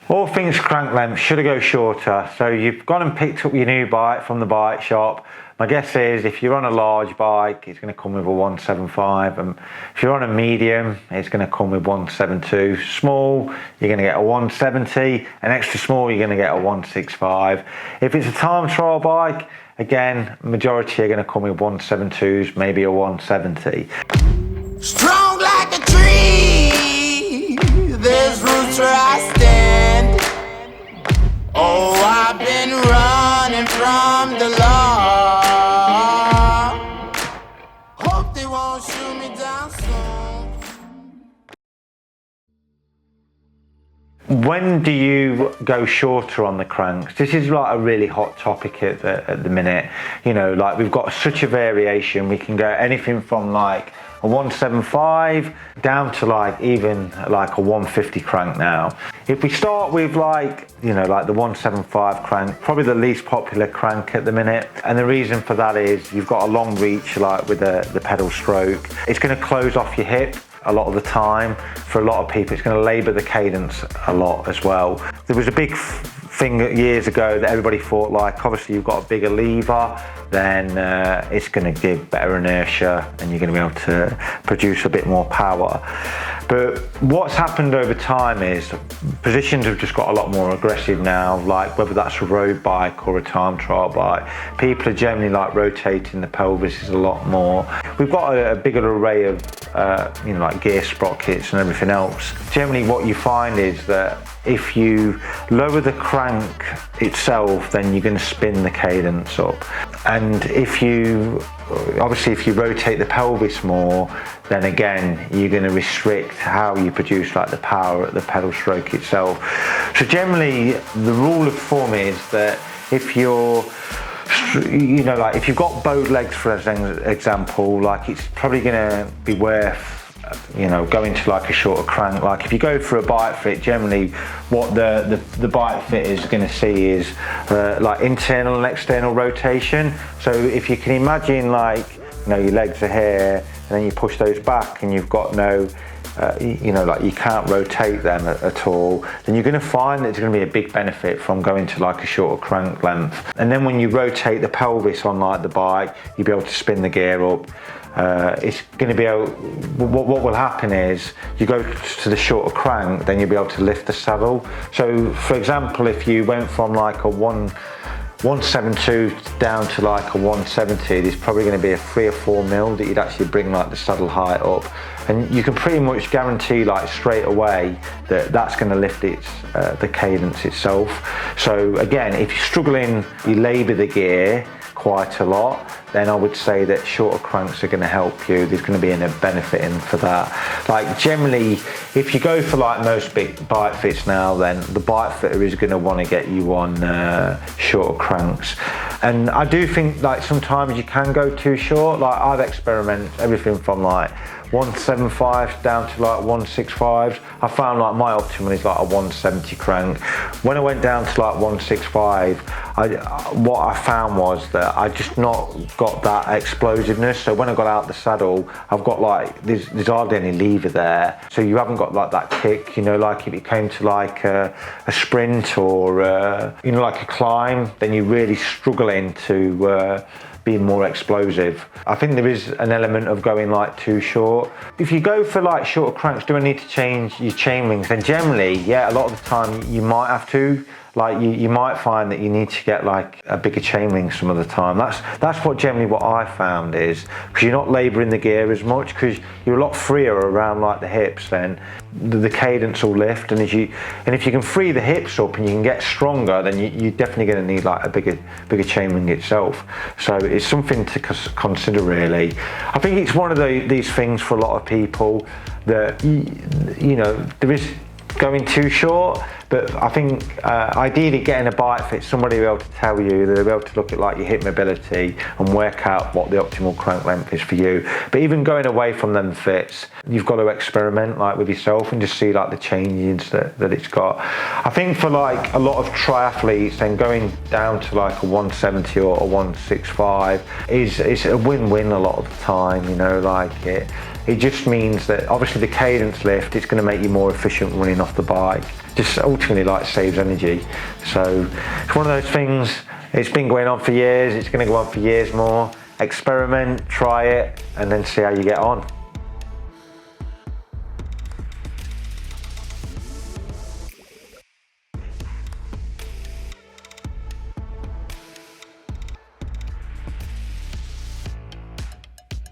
All things crank length, should I go shorter? So you've gone and picked up your new bike from the bike shop. My guess is if you're on a large bike, it's going to come with a 175, and if you're on a medium, it's going to come with 172. Small, you're going to get a 170, and extra small, you're going to get a 165. If it's a time trial bike, again, majority are going to come with 172s, maybe a 170. Strong like a tree, there's roots where I stand. Oh, I've been running from the law. Hope they won't shoot me down soon. When do you go shorter on the cranks? This is like a really hot topic at the minute. You know, like we've got such a variation. We can go anything from like a 175 down to like even like a 150 crank now. If we start with like, you know, like the 175 crank, probably the least popular crank at the minute. And the reason for that is you've got a long reach like with the pedal stroke. It's going to close off your hip a lot of the time. For a lot of people, it's going to labour the cadence a lot as well. There was a big thing years ago that everybody thought, like, obviously you've got a bigger lever, then it's going to give better inertia and you're going to be able to produce a bit more power. But what's happened over time is positions have just got a lot more aggressive now, like whether that's a road bike or a time trial bike. People are generally like rotating the pelvis a lot more. We've got a bigger array of you know, like gear sprockets and everything else. Generally what you find is that if you lower the crank itself, then you're going to spin the cadence up. And if you rotate the pelvis more, then again, you're going to restrict how you produce like the power at the pedal stroke itself. So generally, the rule of thumb is that if you're, you know, like if you've got bowed legs, for example, like it's probably going to be worth, you know, going to like a shorter crank. Like if you go for a bike fit, generally what the bike fit is going to see is like internal and external rotation. So if you can imagine, like, you know, your legs are here and then you push those back and you've got no you know, like you can't rotate them at all, then you're going to find that there's going to be a big benefit from going to like a shorter crank length. And then when you rotate the pelvis on like the bike, you'll be able to spin the gear up. It's going to be able, what will happen is you go to the shorter crank, then you'll be able to lift the saddle. So for example, if you went from like a 172 down to like a 170, there's probably going to be a 3 or 4 mil that you'd actually bring like the saddle height up, and you can pretty much guarantee like straight away that that's going to lift the cadence itself. So again, if you're struggling, you labour the gear quite a lot, then I would say that shorter cranks are going to help you. There's going to be a benefit in for that. Like generally, if you go for like most big bike fits now, then the bike fitter is going to want to get you on shorter cranks. And I do think like sometimes you can go too short. Like I've experimented everything from like 175 down to like 165. I found like my optimal is like a 170 crank. When I went down to like 165, what I found was that I just not got that explosiveness. So when I got out the saddle, I've got like, there's hardly any lever there. So you haven't got like that kick, you know, like if it came to like a sprint or, you know, like a climb, then you're really struggling to be more explosive. I think there is an element of going like too short. If you go for like shorter cranks, do I need to change your chain rings? Then generally, yeah, a lot of the time you might have to. Like you might find that you need to get like a bigger chain ring some of the time. That's what generally what I found is, because you're not labouring the gear as much, because you're a lot freer around like the hips, then the cadence will lift, and if you can free the hips up and you can get stronger, then you're definitely going to need like a bigger chain ring itself. So it's something to consider really. I think it's one of these things for a lot of people that, you know, there is going too short, but I think ideally getting a bike fit, somebody will be able to tell you, they'll be able to look at like your hip mobility and work out what the optimal crank length is for you. But even going away from them fits, you've got to experiment like with yourself and just see like the changes that it's got. I think for like a lot of triathletes, then going down to like a 170 or a 165 is a win-win a lot of the time, you know, like it just means that obviously the cadence lift, it's going to make you more efficient running off the bike. just ultimately like saves energy. So it's one of those things, it's been going on for years, it's going to go on for years more. Experiment, try it, and then see how you get on.